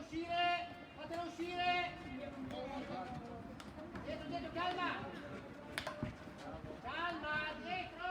Fatela uscire! Dietro, calma! Calma, dietro!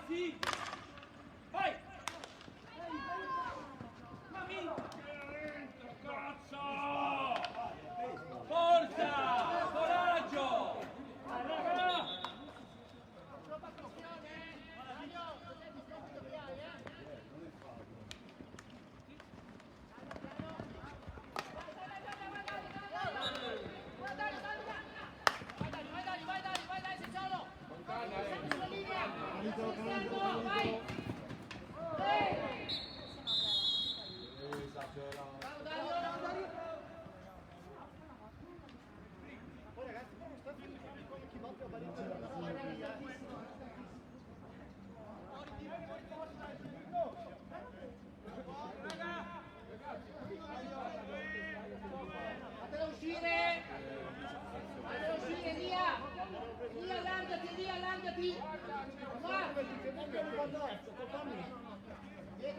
Sì! Vai! Mamma cazzo! Forza! Coraggio! Raga!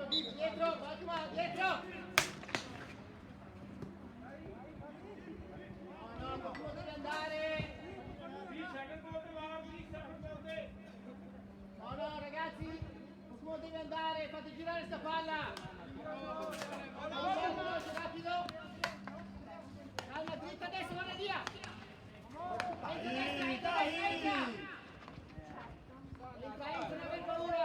Dietro, vai dietro! No, qualcuno deve andare! No, ragazzi, qualcuno deve andare, fate girare sta palla! Rapido! Calma, dritta adesso, guarda via! Entra! Non aver paura!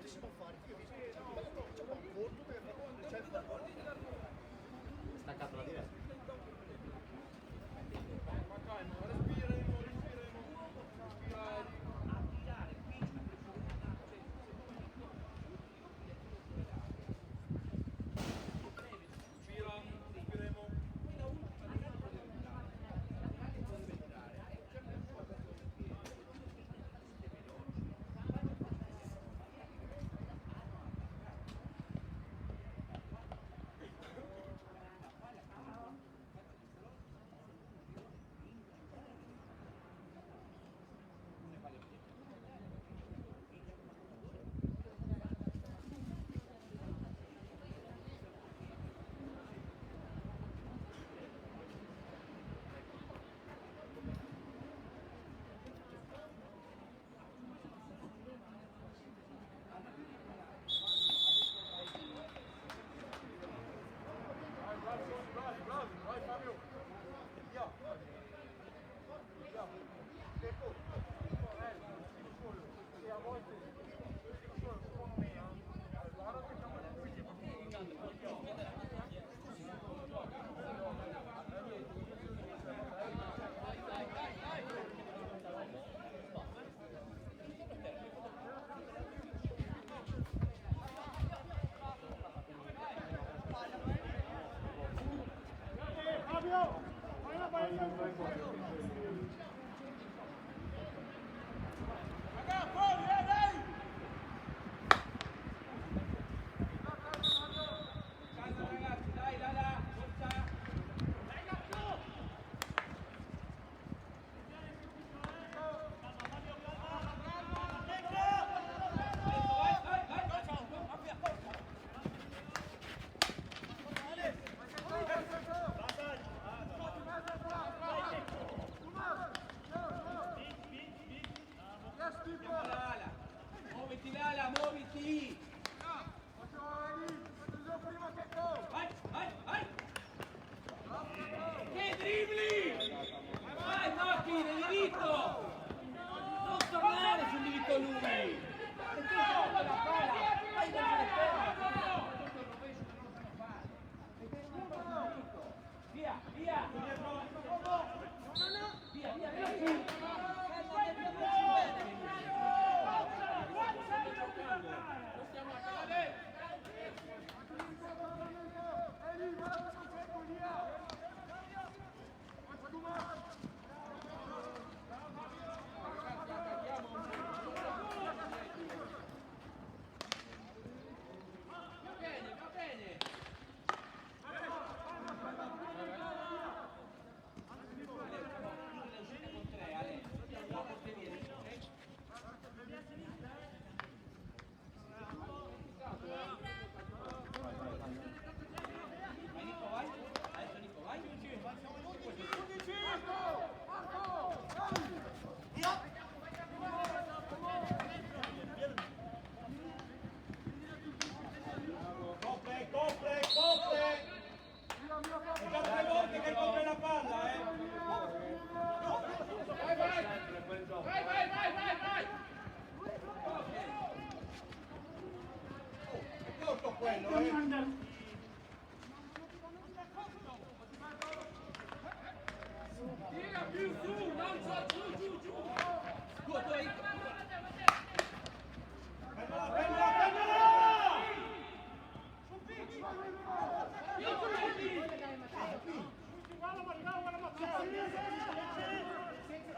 Si può fare, io ho visto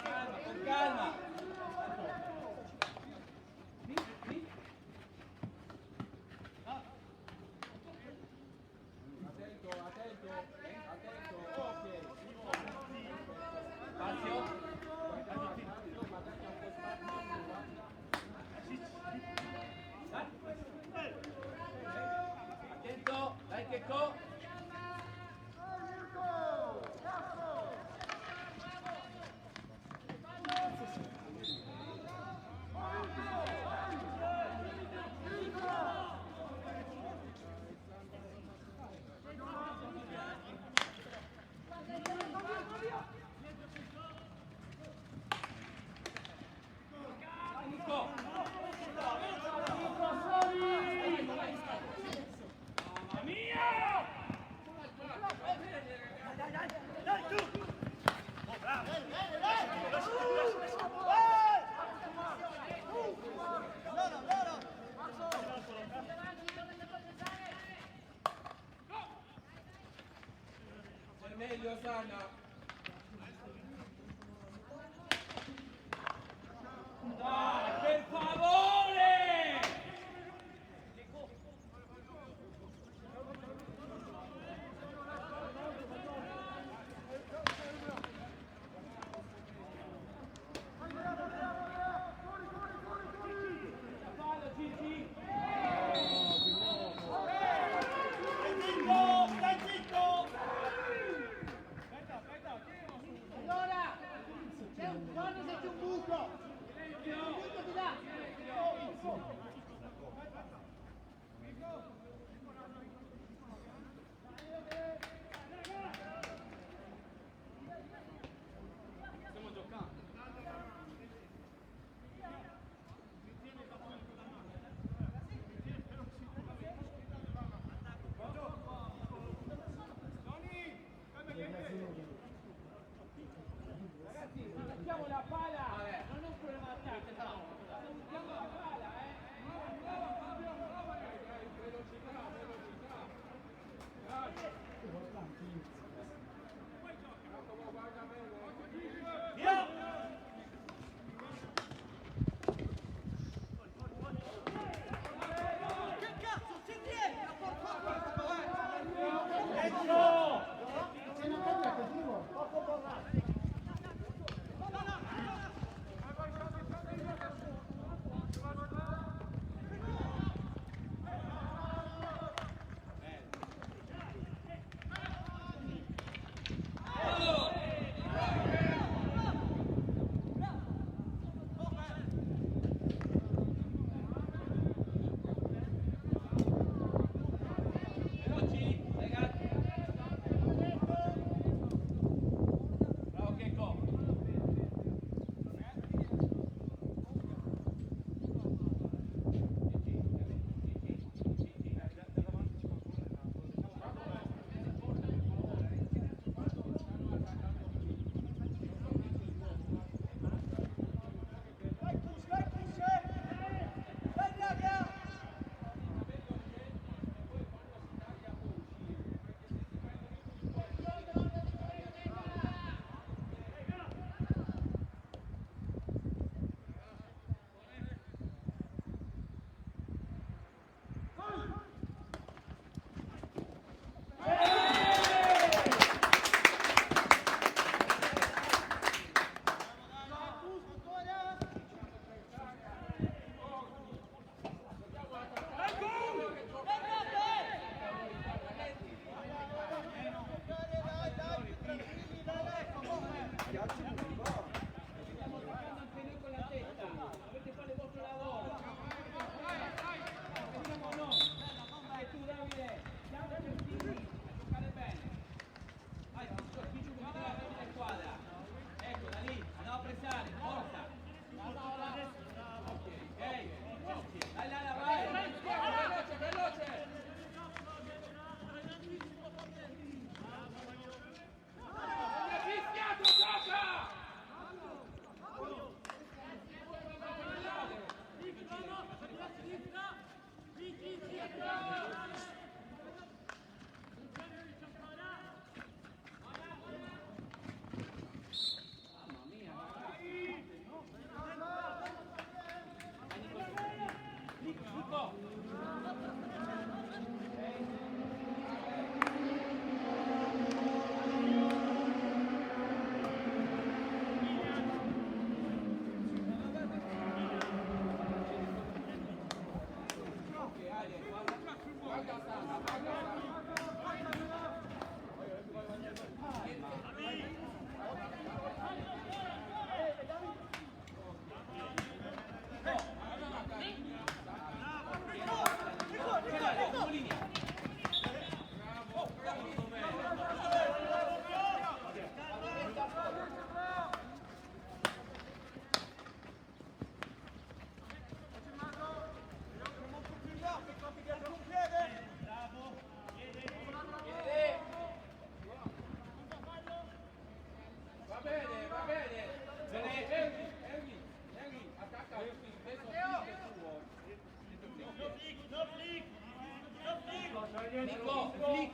Calma, con calma. Attento, attento, attento, ok. Spazio. Attento, dai Checco. Nico. Mamma mia! C'è meglio, Sana. Dai, per favore! Fallo, Gigi! Stai zitto! Allora, guarda se c'è un buco di là.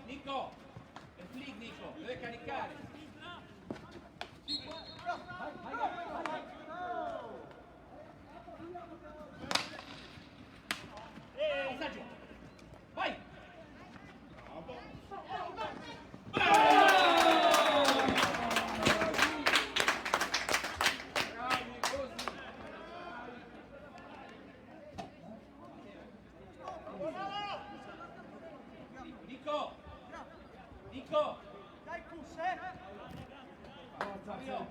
Nico! È flick Nico, deve caricare! Passaggio! Vai! Nico! Nico! Dai, push, Fabio!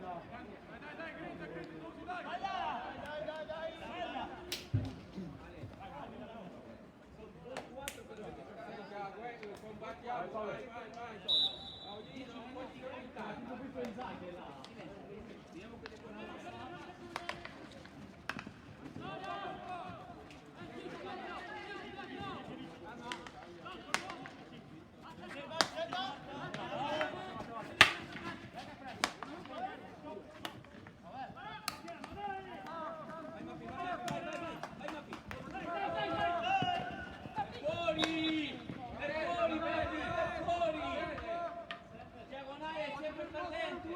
Fuori! Per fuori, Belli! Per fuori! Diagonale è sempre presente!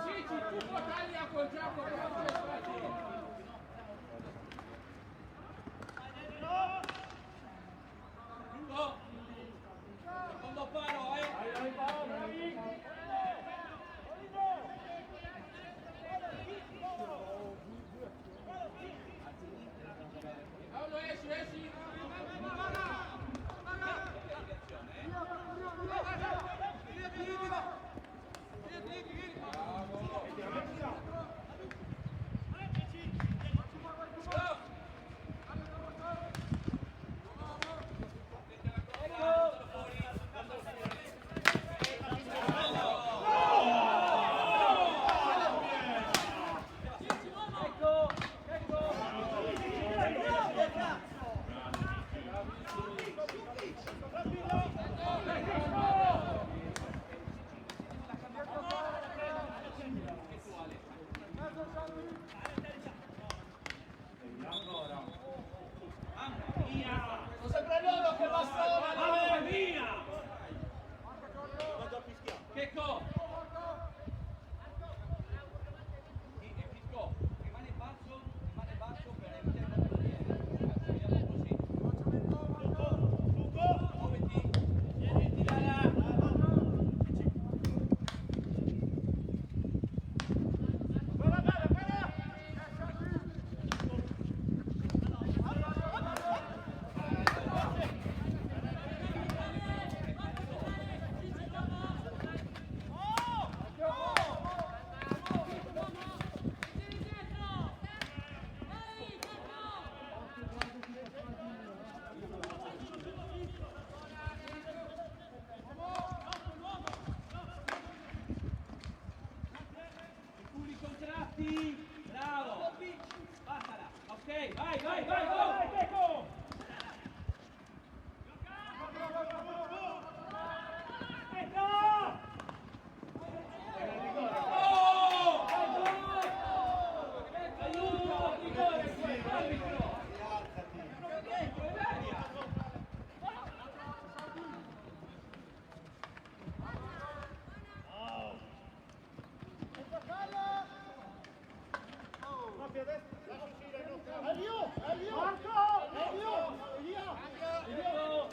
Sì, tu taglia col gioco che non c'è spazio! Lungo! Secondo palo, Paolo, esci, esci! Sono sempre loro che bastone! Mamma mia! Che co? Fisco, rimane basso per evitare la barriera. Muoviti! Muoviti, Lala! Sicuri i contratti! Bravo! Passala! Ok, vai, vai, vai, vai! Oh! Aiuto! Rigore qui, arbitro! Elio! Marco! Elio! Elia! Elio!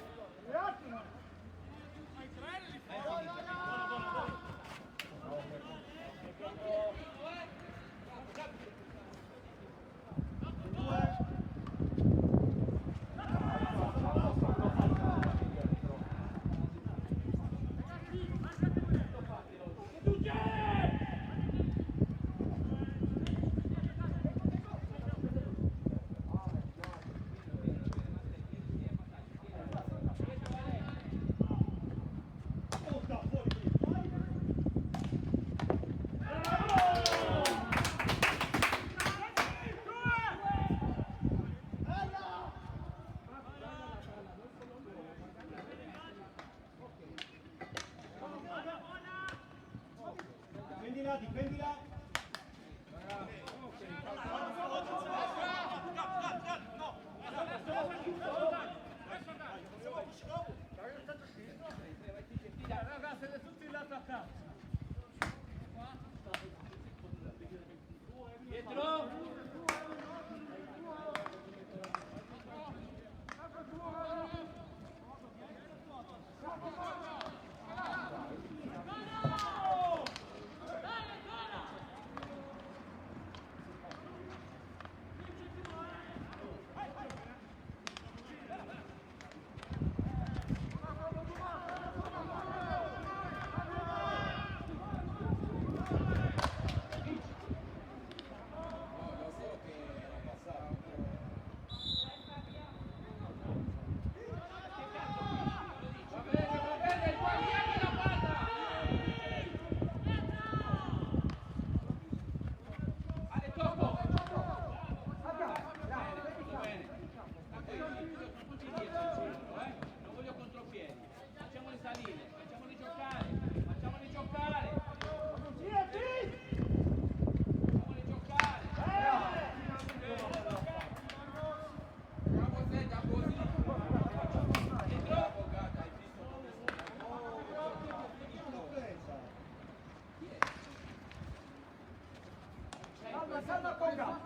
Pietro!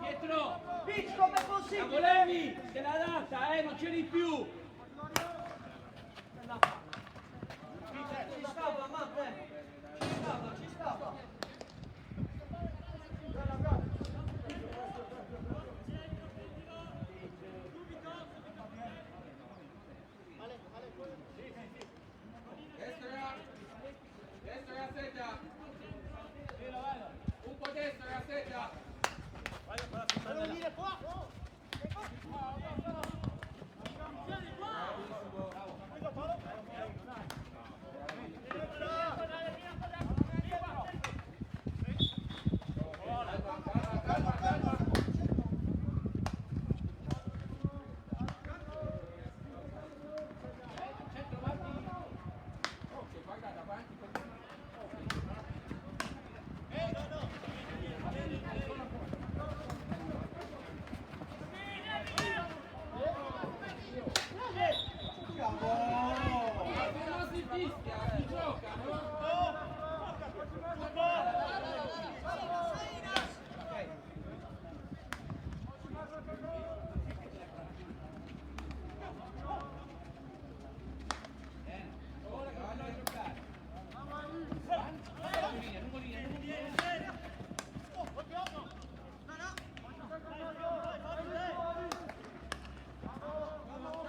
Pietro! Pitch, com'è possibile? La volevi! Te l'ha data, non c'eri più! Ci stava, Matte! Ci stava! Destra, Gazzetta! Un po' destra, Gazzetta! Devo dire qua! Non si fischia, si gioca, no? Ora continua a giocare!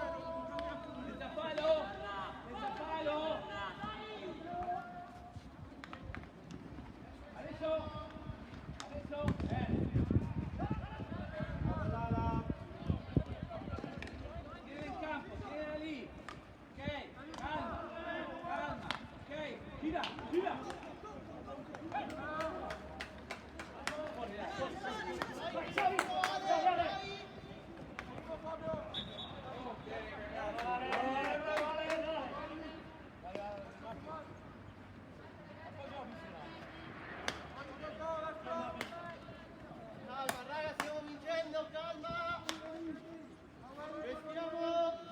Senza palo! Senza palo! Adesso! Adesso! Tira in campo, tira lì! Ok, calma! Calma! Ok, tira! Tira! Fuori, dai, Calma, raga, stiamo vincendo, calma! Respiriamo!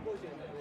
movimento!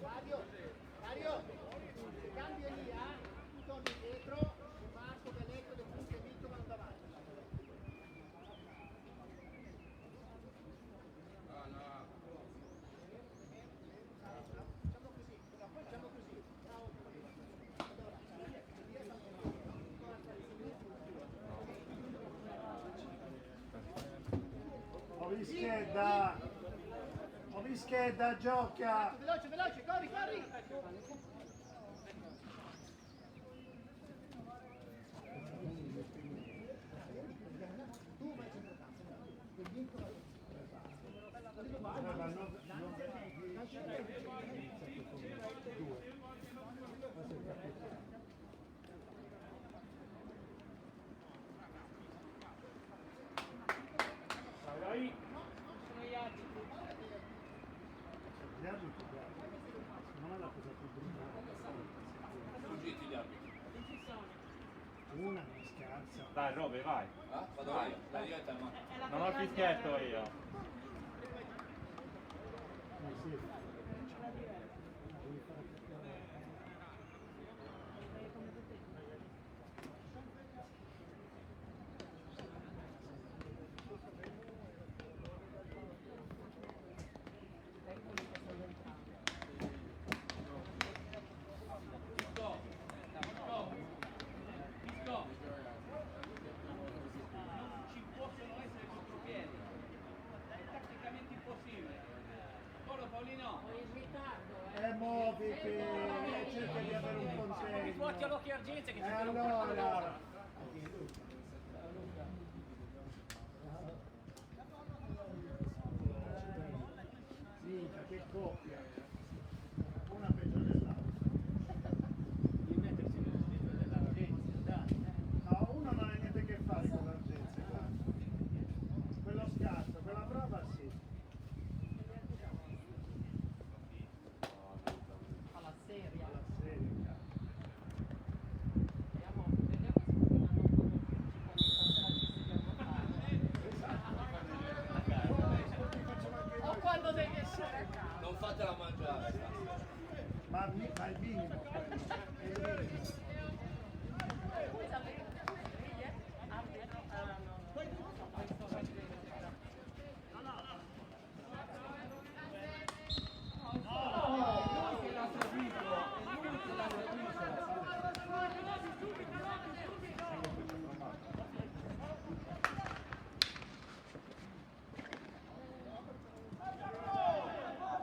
Mario, cambio lì, tu torni dietro, Marco, Belletto, Le Punte e Vitto vanno davanti. Facciamo così. Ovischedda, gioca! Veloce, veloce, corri, corri! Non è la cosa più brutta. Fuggiti gli arbitri. Una mi scherza. Dai Roby, vai. Vado io. Dai, io e te, ma. Non ho il fischietto io. Sì. Ci possono essere contropiedi, è tatticamente impossibile. Solo Paolino. Muovi che cerca di avere un contegno. Svuoti all'occhio Argenza che E ci allora? Minchia, che coppia. Una peggio dell'altra. No, uno non ha niente a che fare con l'Argenza, guarda. Quello scatto, quella prova sì. alla seria. Alla seria. Vediamo se o quando devi essere a casa. Non fatela mangiare. Ma il minimo quello. È il minimo.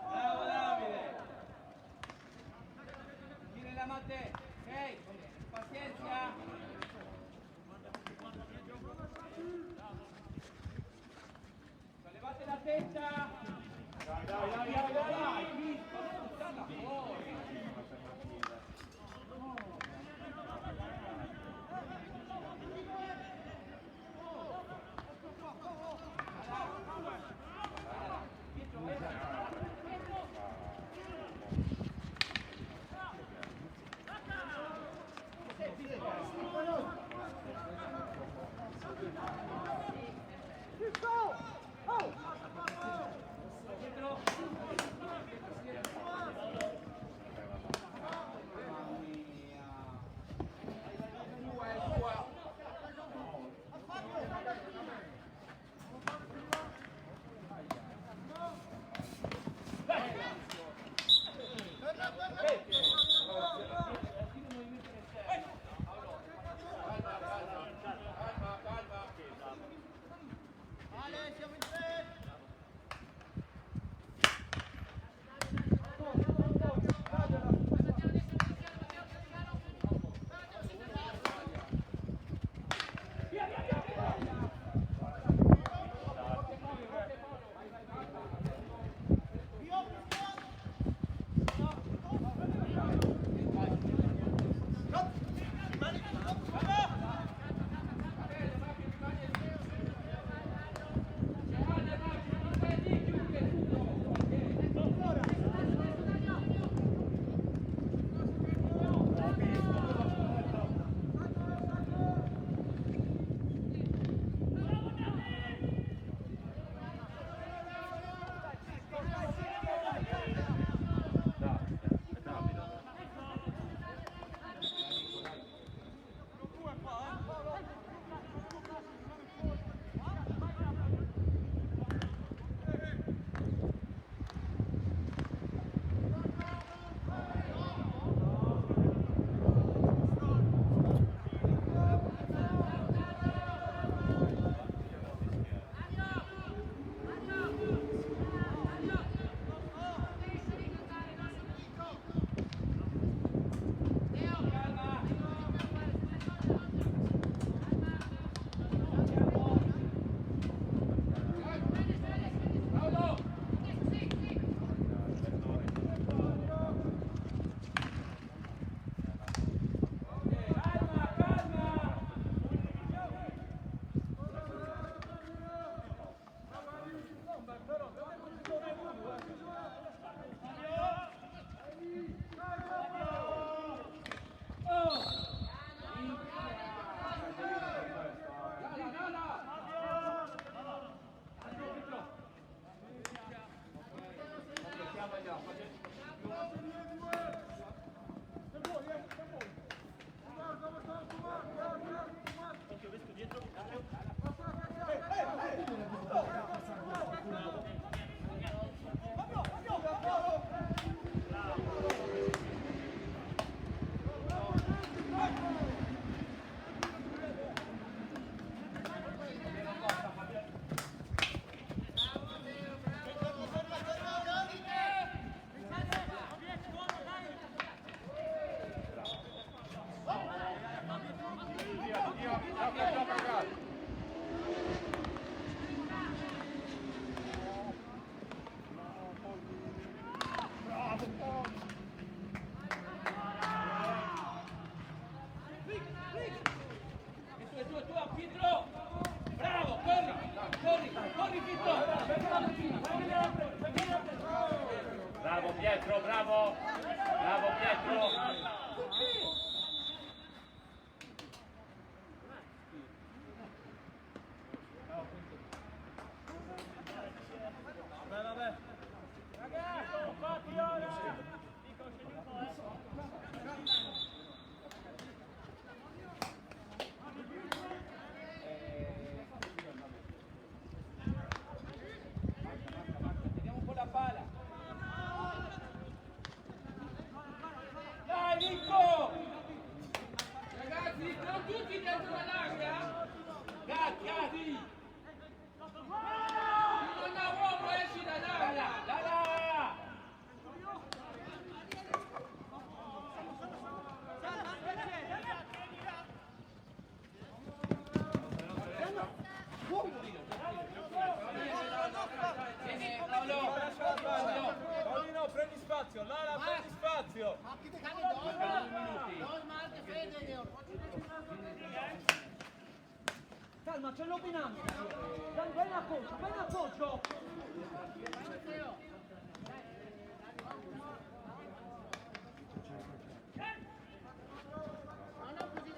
Bravo Davide. Tira la Matteo, ok? Bravo Pietro, bravo! Bravo Pietro! Teniamo un po' la pala. Dai Nico! Ragazzi, sono tutti dentro l'area? Gatti! Non ha uomo, esci dall'area! Dall'area! Paolino, prendi spazio, Lara, prendi spazio! Calma, c'è l'opinante! Dai, vai in appoggio! Non ho così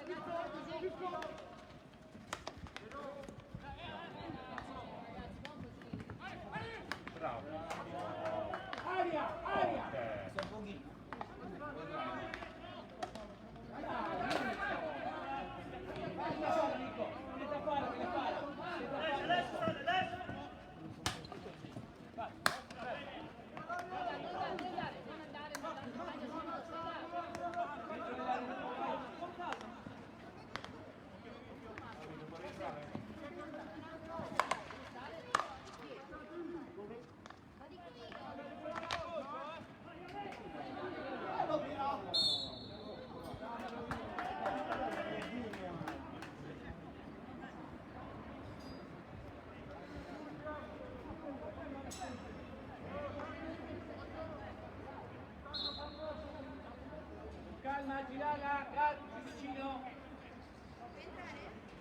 Milana, Gat, vicino.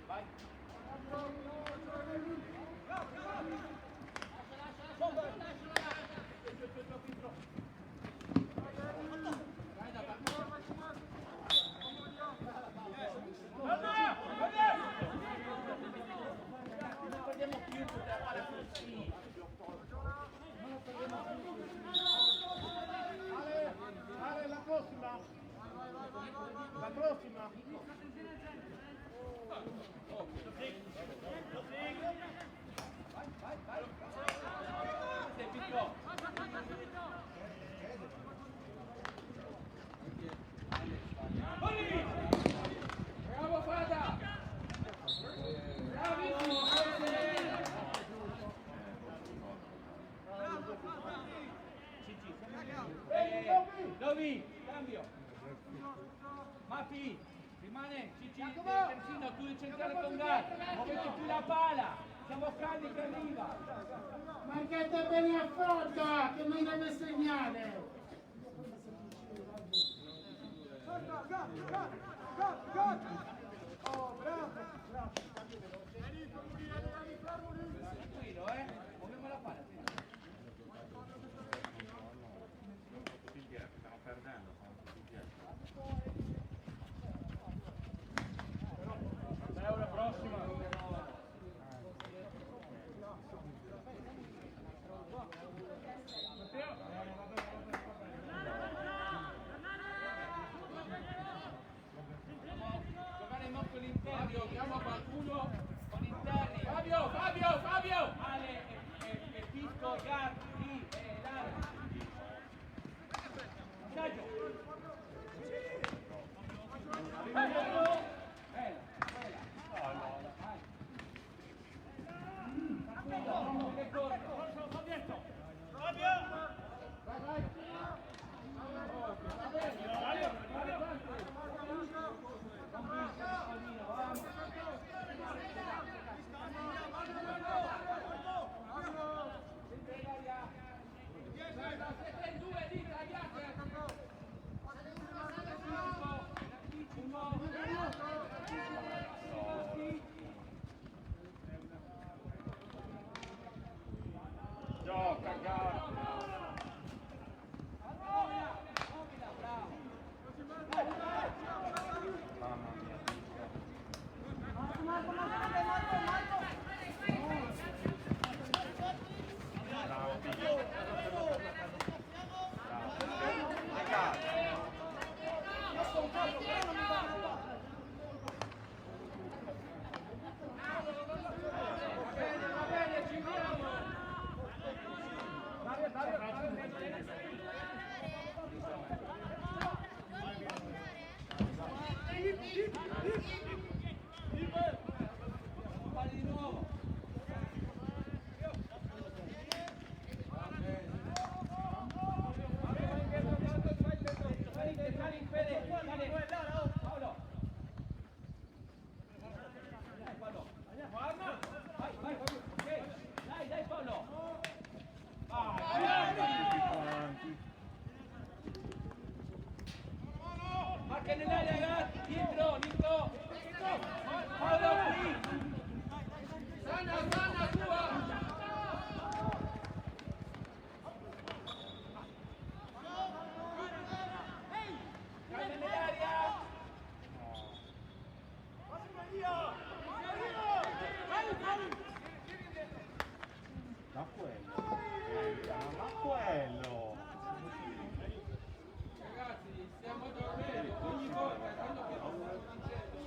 Vai. Non perdiamo più per fare così. Ale, la prossima. La prossima. Sei picco. Bravo Fada! Bravissimo! Dovi, cambio. Mafi, rimane, Cici, terzino, tu il centrale con Gat. Muovete più la pala. Siamo caldi che arriva. Marchette bene a fronte, che mi deve segnare. Tranquillo, muoviamo la pala. Stiamo perdendo, la prossima. Giocare non con l'interno, chiama qualcuno con interni. Fabio! Ale e Pisco, Gatti, Lara. Saggio. Bella. Tranquillo, che corre. Gioca, Gat. Mamma mia. Bravo, Picco. Va bene, ci vediamo. Fai di nuovo. Sali, Fede, Paolo. Dai, Paolo. Vai, ok. Dai, Paolo. Marca nell'area, ragazzi, dietro, Nico. Paolo qui. Sana tua. Dai nell'area. Ma quello. Ragazzi, stiamo giocando ogni volta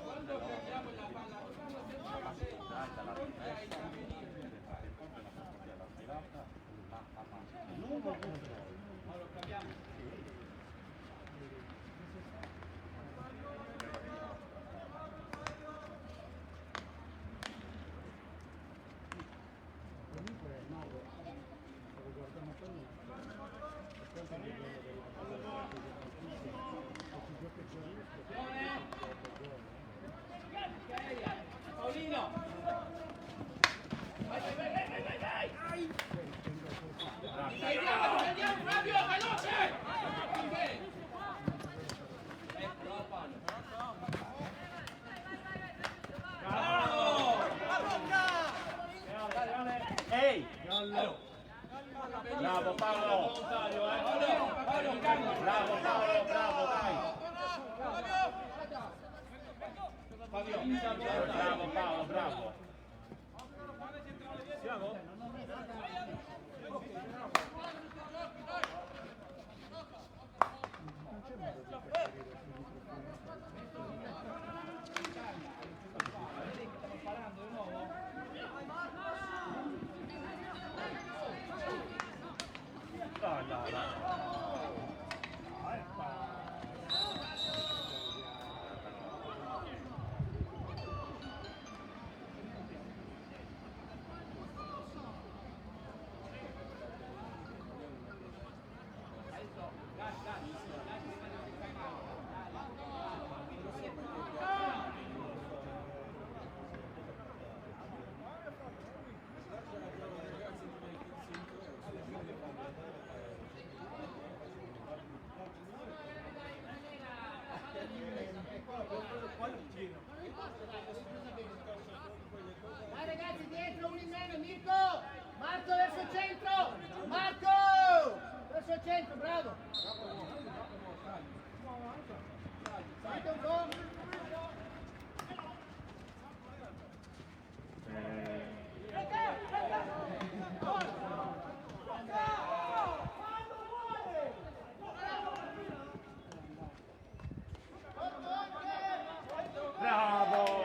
quando prendiamo la palla, siamo sempre pronti a intervenire. Allora cambiamo. Comunque, Mauro, stavo guardando quello. volontario, Bravo Paolo, bravo, dai. Bravo Paolo, bravo. Siamo? Dai, dai, dai. Dai ragazzi, dietro, uno in meno, Mirko! Marco verso il centro! Marco! Verso il centro, bravo! Salta un po'! Bravo!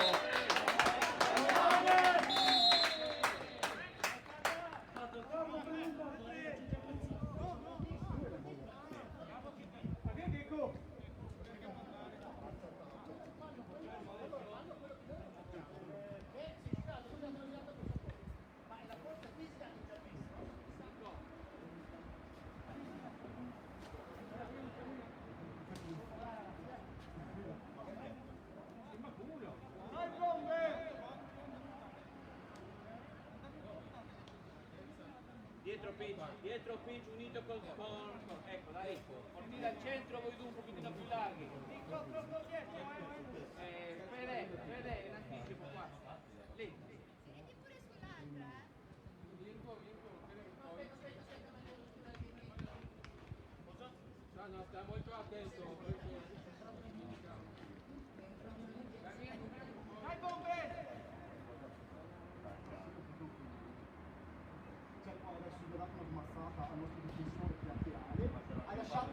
Dietro Page unito con ecco dai, portili al centro, voi due un pochettino più larghi. Fede, in anticipo qua. Lì. No, sta molto attento. Dai bombe! Adesso gli ho dato una smazzata al nostro difensore laterale, hai lasciato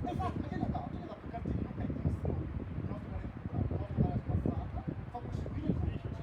esatto, perché gli ha dato cartellino destro, il nostro da recuperare, il nostro dalla smazzata, fa proseguire il gioco,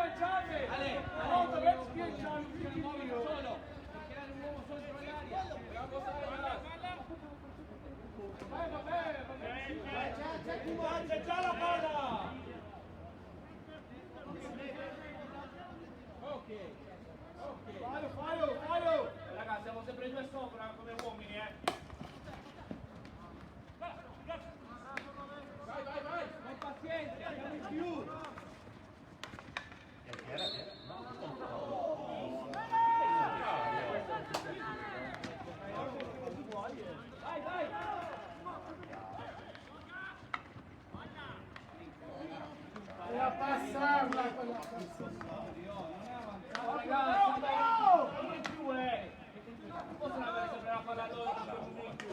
Lanciate! C'è già la palla! Ok. Fallo! Ragazzi, siamo sempre due sopra come uomini, Vai, con pazienza, andiamo in più. Vai! E a passarla quella Ragazzi, non in più, non possono avere sempre la palla loro, non in più.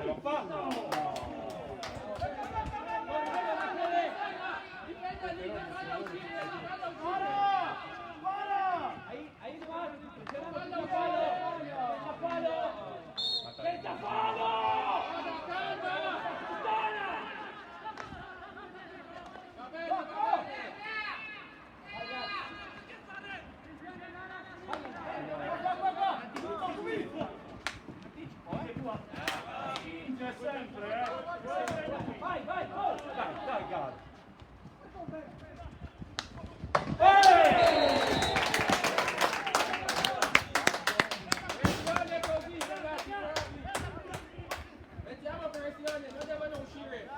L'ho fatto! C'è sempre, Vai, Dai, Gad! Pressione così, ragazzi, mettiamo pressione, non devono uscire.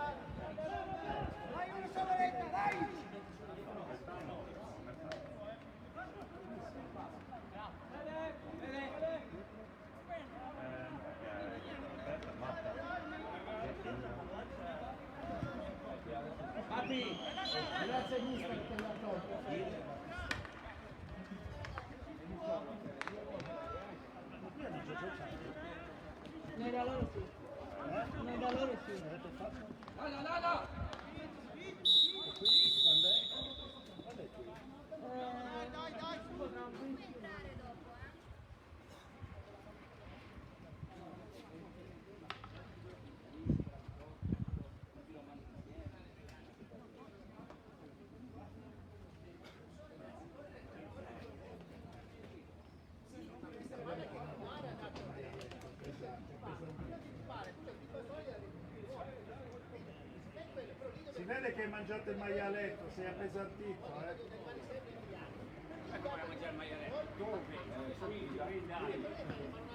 Papi, grazie mister che l'ha tolto. Non da loro sì. Non da loro sì. no. Si vede che hai mangiato il maialetto, sei appesantito, Come a mangiare il maialetto?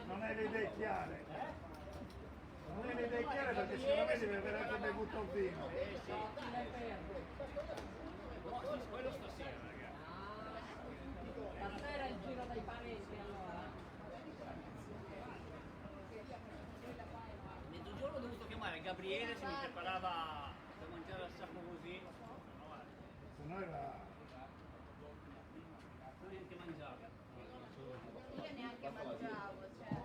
Non hai le idee chiare. Non hai le idee chiare perché sicuramente devi aver anche bevuto un vino. Quello stasera, ragazzi. Stasera il giro dai parenti allora. Mezzogiorno ho dovuto chiamare Gabriele se mi preparava da mangiare al sacco così. Se no era... Non neanche mangiare. Io neanche mangiavo, cioè.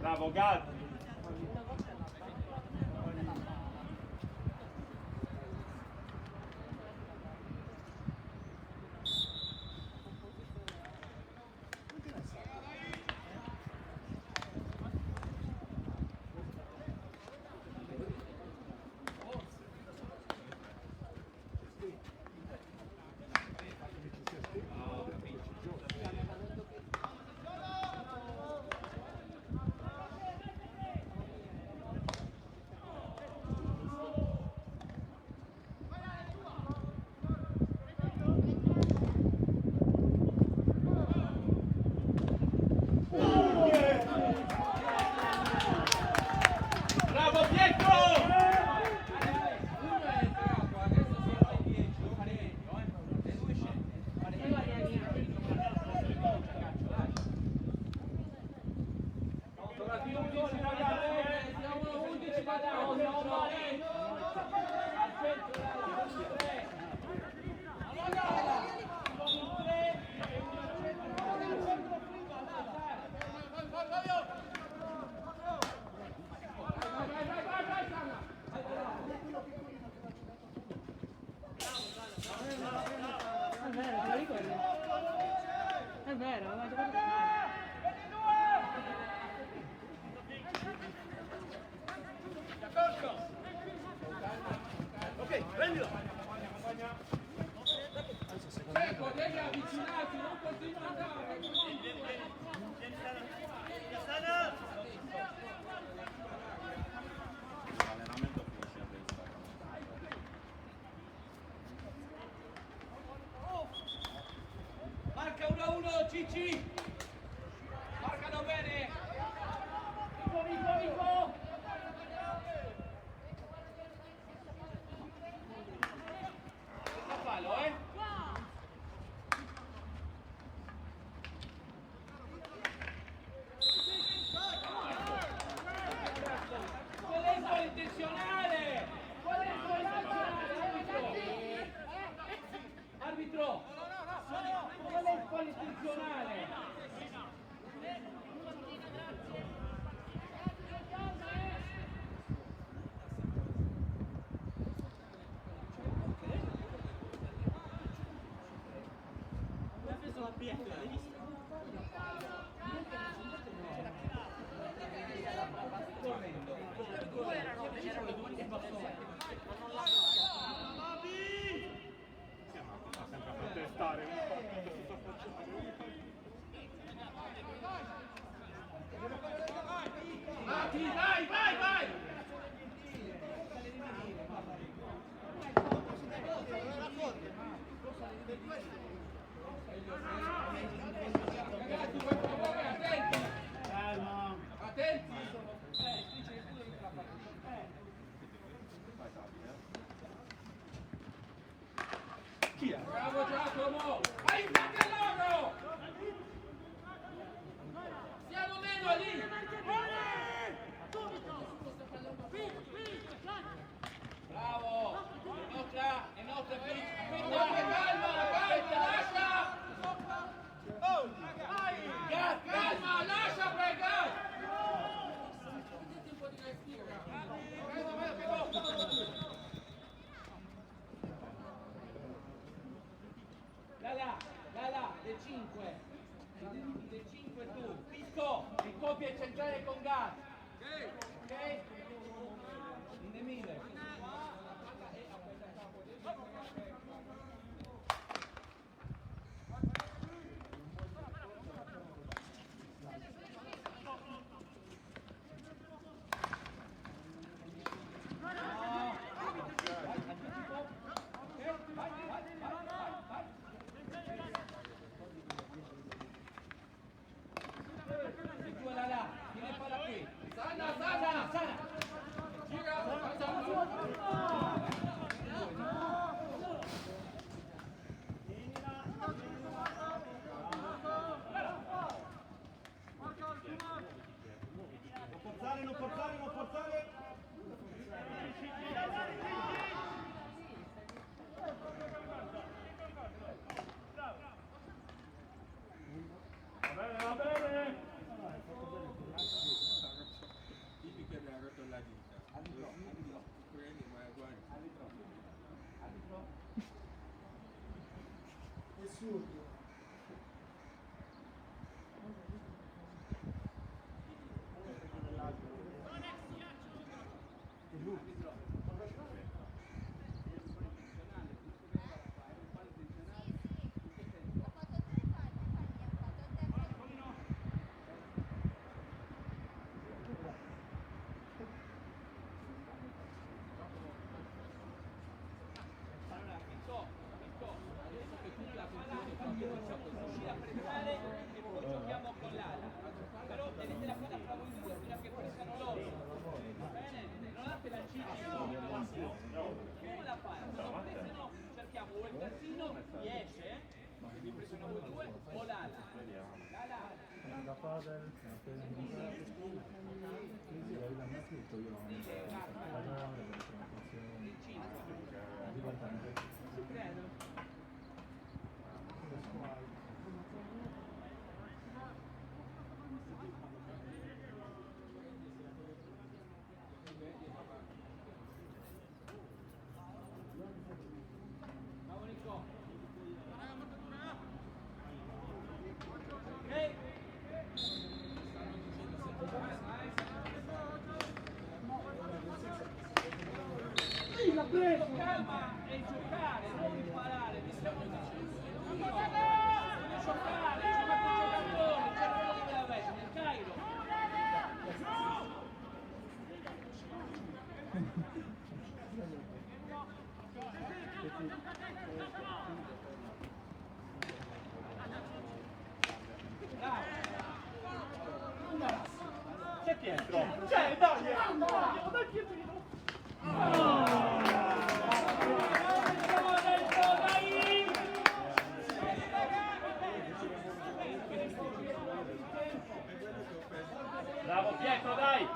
Bravo, Gad! era, aveva giocato male. Ok, prendilo! Ecco, devi avvicinarti, non continua ad andare. L'allenamento finisce a destra. Marca 1-1, Cici. Marcano bene. Vico, Vico, Vico. Senza fallo, eh? Qual è il gol intenzionale? Qual è il gol intenzionale, arbitro? Arbitro! Qual è il gol intenzionale? Ha preso la PF, l'hai visto? Correndo. Sta sempre a protestare, un po' tutto Matti, vai, vai, vai! Ragazzi, per favore, attenti! Calma. Attenti! Chi è? Bravo Giacomo! Aiutate loro! Siamo meno lì! Bravo! È nostra calma, calma, lascia! Calma, lascia Bregan! Un po' di respiro. Là, del 5. Del 5 tu. Pisco, in coppia centrale con gas. Ok? In Emile. Non forzare, non forzare. Va bene! Tipica della rotoladita. Prendi, ma guarda. Assurdo. Però tenete la palla fra voi due fino a che pressano loro. Va bene? Non date la come la fai? Quando pressano cerchiamo o il terzino riesce, vi pressano voi due, o l'ala. Da padel, tutto io Bravo Nico. Calma e giocare, non imparare, vi stiamo dicendo. Giocare, giocate i giocatori, c'è quello di Belavete, nel Cairo. C'è Pietro! C'è, dai! Dai Pietrino! Bravo Pietro, dai!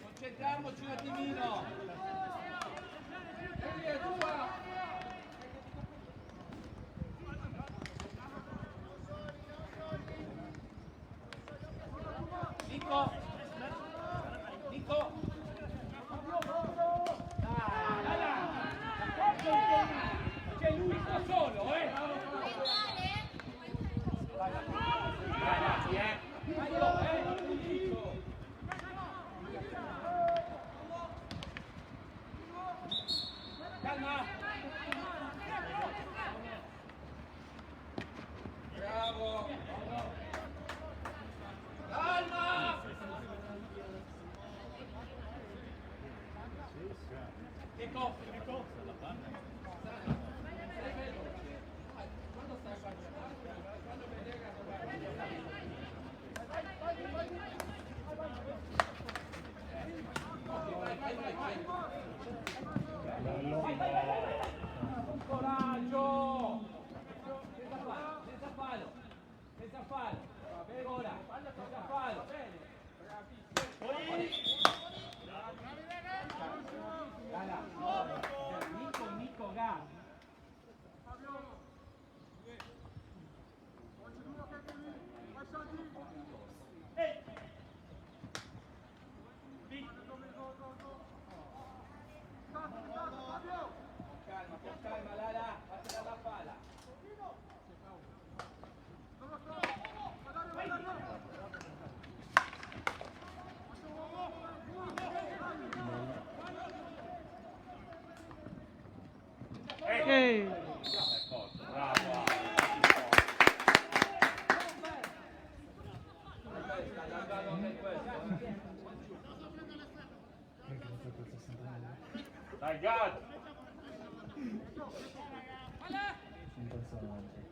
Concentriamoci un attimino. È tua. Nico. Nico. C'è lui da solo, Ragazzi, calma. Bravo. Calma. Nico. Quando stai facendo vedere un coraggio. Senza fallo. Ancora. Senza fallo. Nico Gà. Con calma, Lala, fate la palla. Bravo! Dai, Gad! Un personaggio.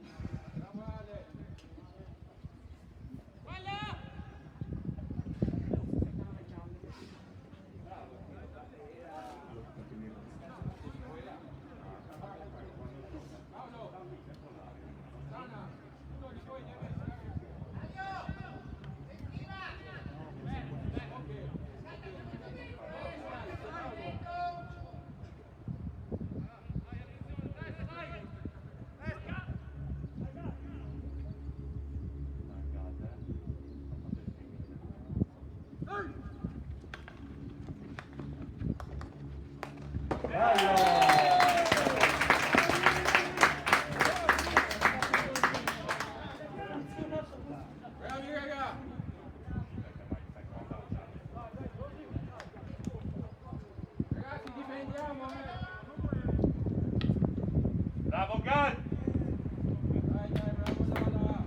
Bravi raga! Ragazzi, difendiamo! Bravo Gal! Dai, bravo Lala!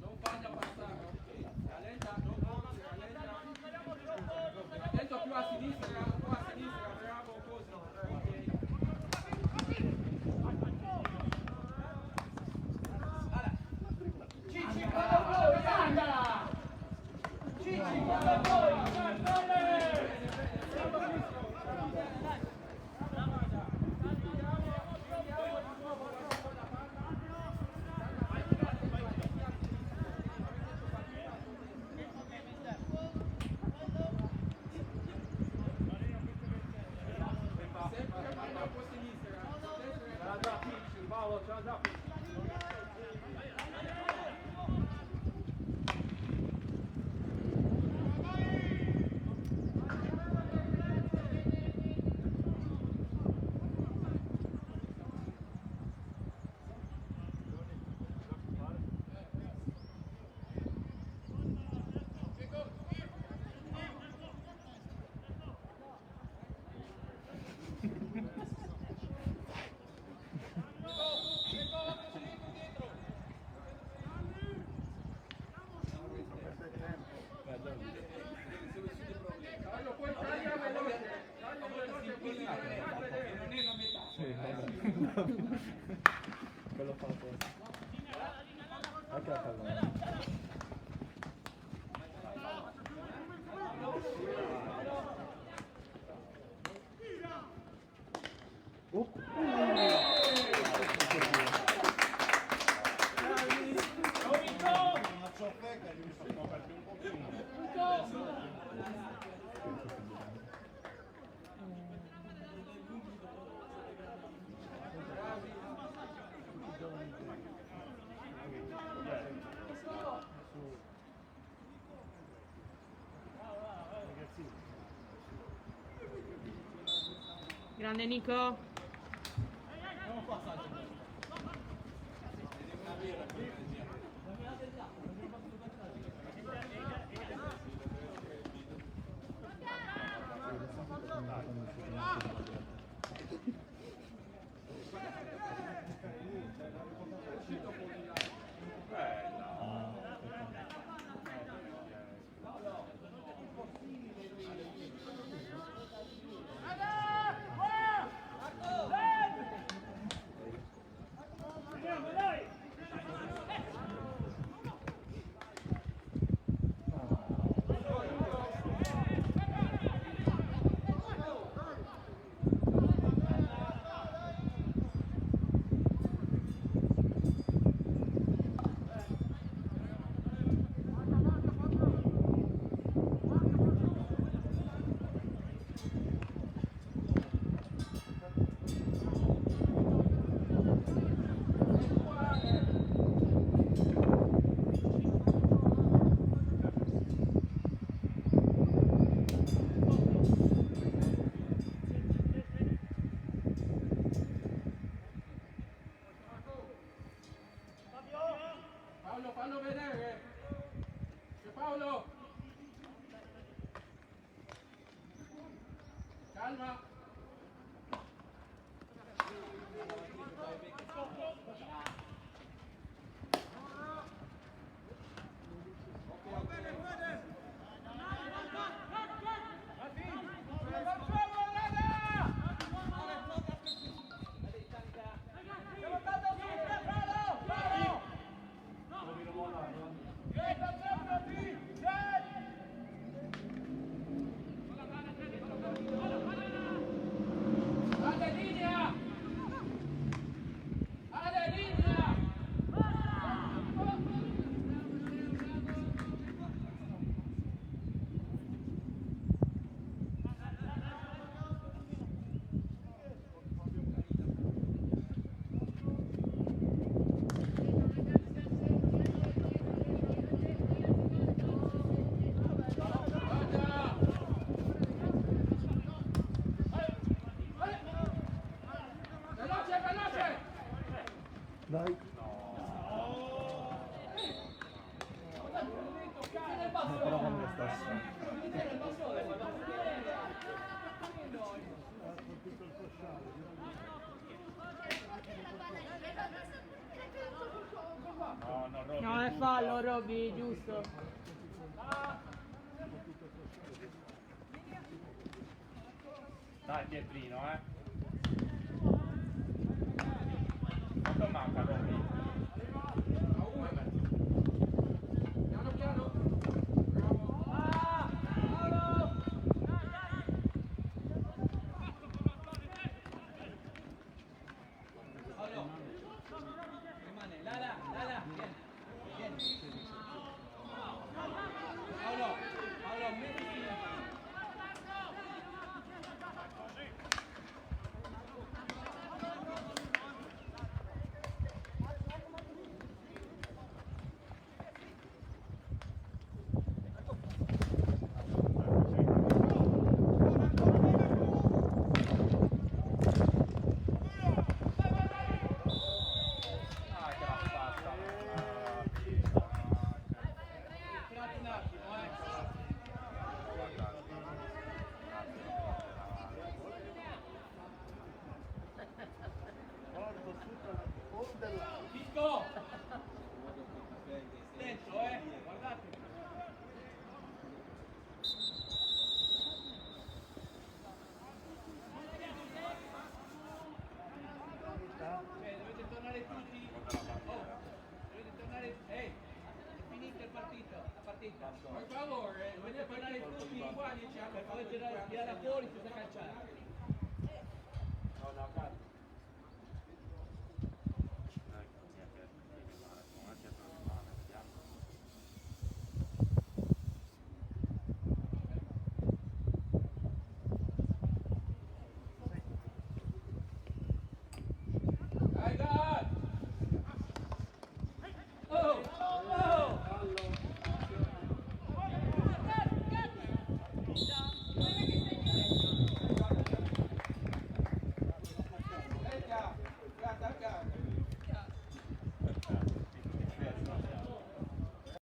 Non faglia passare, ok? Rallenta, non forse, rallenta. Attento più a sinistra, bravo così. Ok. Cicci, guarda voi, anda! Cicci, guarda voi, Sempre guarda un po' a sinistra. Ciao Cicci, Paolo, ciao. Carlo, poi taglia veloce così non è la metà. Quello fa apposta. Ecco la pallone. Una ciofeca gli si può perdere un pochino. Grande Nico. Paolo, fallo vedere. C'è Paolo. Calma. linea! fallo, Robby, giusto. Dai Pietrino, Quanto manca, Robby? Piano piano. Paolo, rimane, là, vieni, vieni. Paolo, mettiti. Ah, che l'ha fatta. Tratti un attimo, Disco! Dentro, guardate. Dovete tornare tutti. Oh, dovete tornare. Ehi, è finita il partito. La partita. Per favore, dovete tornare tutti uguali. Per poi tirare fuori senza calciare.